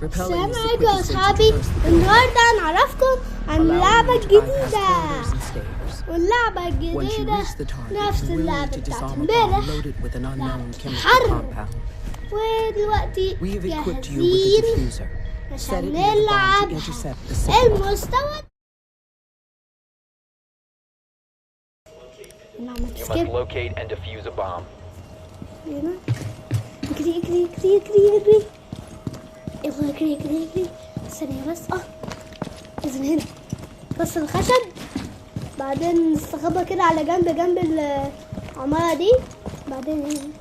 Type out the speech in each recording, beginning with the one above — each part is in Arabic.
السلام عليكم يا أصحابي. النهاردة هنعرفكم عن لعبة جديدة، واللعبة الجديدة نفس اللعبة بتاعت امبارح، حرب. ودلوقتي جاهزين عشان نلعب المستوى. You must locate and defuse a bomb. هنا اجري اجري اجري اجري اجري، يلا اجري اجري اجري. ثانية بس، لازم هنا كسر الخشب، بعدين نستخبى كده على جنب العمارة دي، بعدين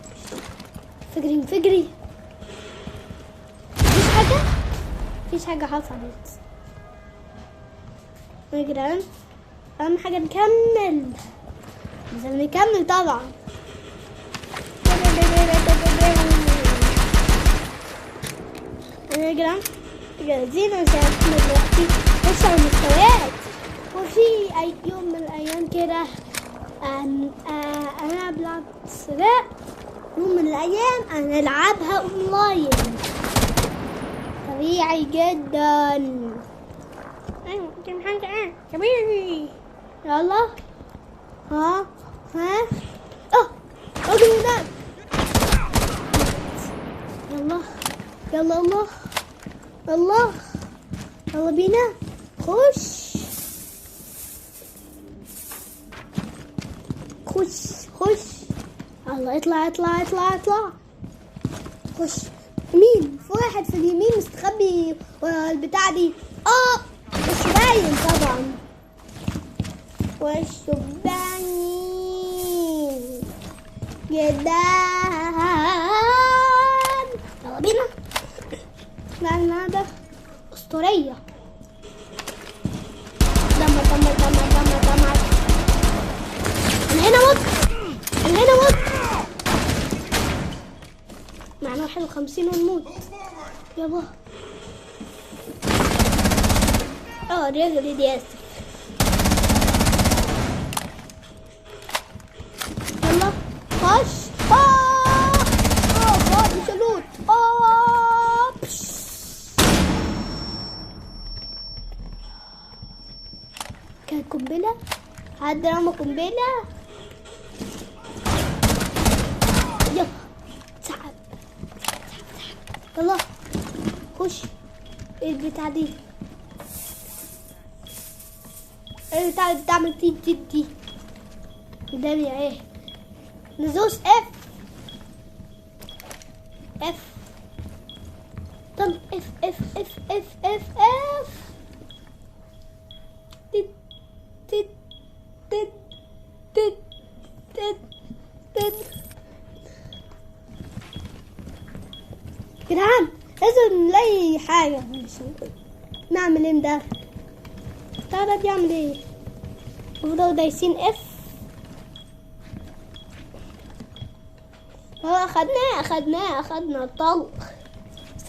فجري انفجري. مفيش حاجة حصلت يا جدعان. أهم حاجة نكمل، لازم نكمل طبعا. يا جدعان جاهزين عشان دلوقتي نخش على المستويات. وفي أي يوم من الأيام كده أنا بلعب سباق، يوم من الأيام هنلعبها أونلاين طبيعي جدا. أيوة كم حاجة كبيري. يلا ها اجري هناك. يلا الله يلا بينا خش يلا اطلع خش. مين في واحد في اليمين مستخبي ورا البتاع دي؟ مش باين طبعا، وشه باين جدا. يلا بينا. لا ده أسطورية. دمر أنا هنا موت معنا 51 ونموت. يابا الرجل دي آسف. يلا خش. فاضي سلوت. كانت قنبلة، حد رمى قنبلة. يلا تعب. يلا خش. ايه البتاع دي؟ ايه البتاع اللي بتعمل تي قدامي ايه؟ ندوس اف. طب اف. جدعان لازم نلاقي حاجة نعمل ايه ده؟ ده بيعمل ايه؟ نفضل دايسين اف. اخدنا الطلق.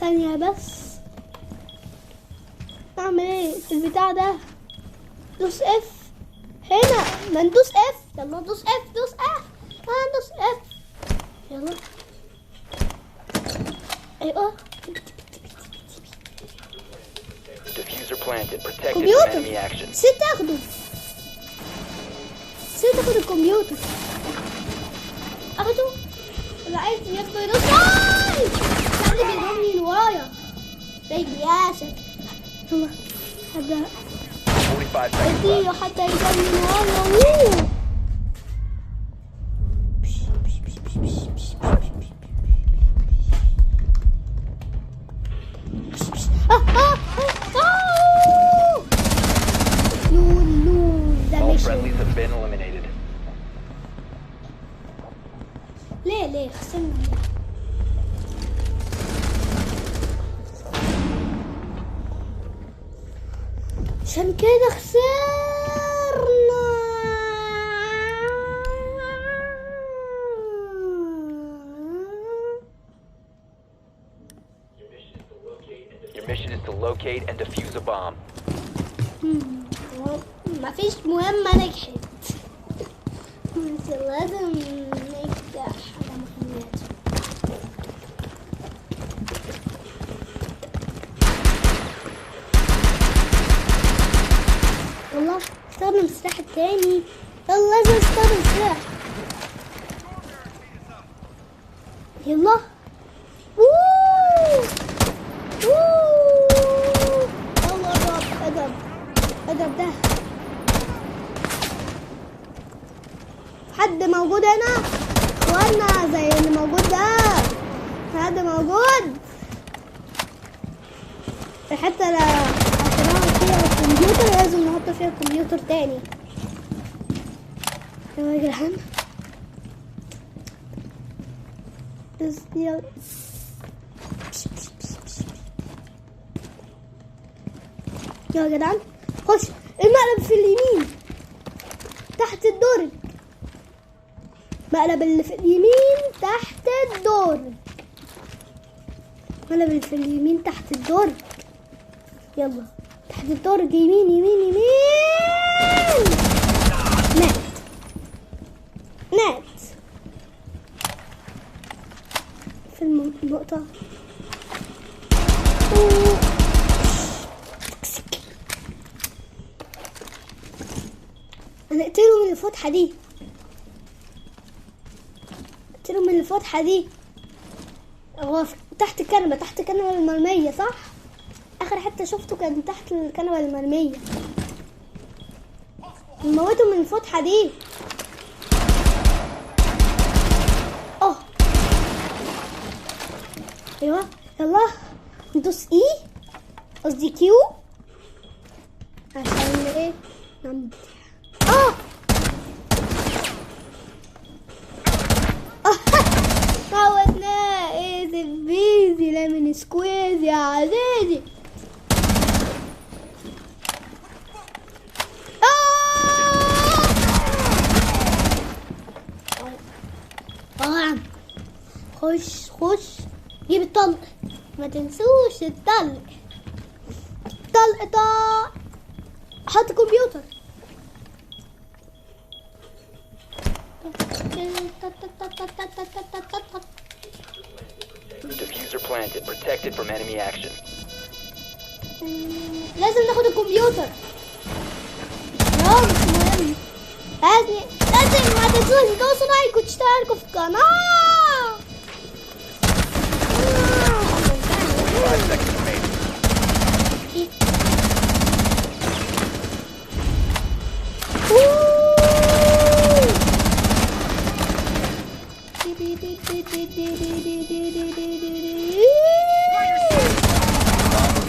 ثانية بس، نعمل ايه في البتاع ده؟ دوس اف هنا. ما ندوس اف. يلا دوس اف. ندوس اف. يلا ايوه. Diffuser planted. Protected from كمبيوتر enemy action. نسيت اخد الكمبيوتر. اخده ولا عايز ياخده يدوس. حد بيضربني من ورايا رجلي اسف. يلا حد 45 seconds left. حتى يضربني من ورايا. All friendlies have been eliminated. ليه خسرنا؟ عشان كده خسرنا. Your mission is to locate and defuse a bomb. مفيش مهمة نجحت، بس لازم ننجح على مهمات. استخدم السلاح التاني. يلا لازم استخدم السلاح. يلا. اوه اوه يلا اضرب ده. حد موجود هنا اخوانا زي اللي موجود ده؟ حد موجود؟ الحته اللي هنحط فيها الكمبيوتر لازم نحط فيها الكمبيوتر تاني. يلا يا جدعان. يا جدعان خش المقلب في اليمين تحت الدرج. مقلب اللي في اليمين تحت الدرج. مقلب اللي في اليمين تحت الدرج. يلا تحت الدرج يمين يمين يمين. مات في النقطة. هنقتله من الفتحة دي. اقتله من الفتحة دي. هو تحت الكنبة المرمية صح؟ آخر حتة شفته كان تحت الكنبة المرمية. نموته من الفتحة دي. ايوه يلا ندوس اي قصدي كيو عشان ايه نعمل. موتناه. ايزي بيزي ليمون سكويز يا عزيزي. خش جيب الطلق. ما تنسوش الطلق. حط كمبيوتر. Diffuser planted, protected from enemy action. لازم ناخد الكمبيوتر. لا مش مهم. لازم ما تنسوش تدوسوا لايك وتشتركوا في القناة. 5 seconds remaining.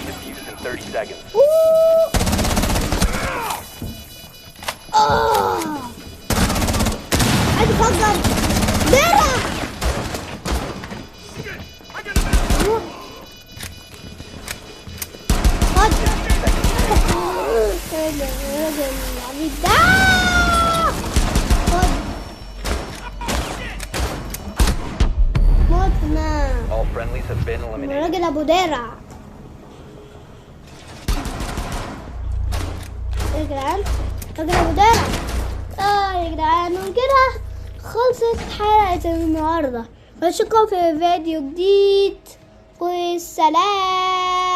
Defuse in 30 seconds. عايز افجر درع. All friendlies have been eliminated. الراجل ابو درع. يا جدعان راجل ابو درع. يا جدعان وكده خلصت حلقة النهارده. اشوفكم في فيديو جديد والسلام.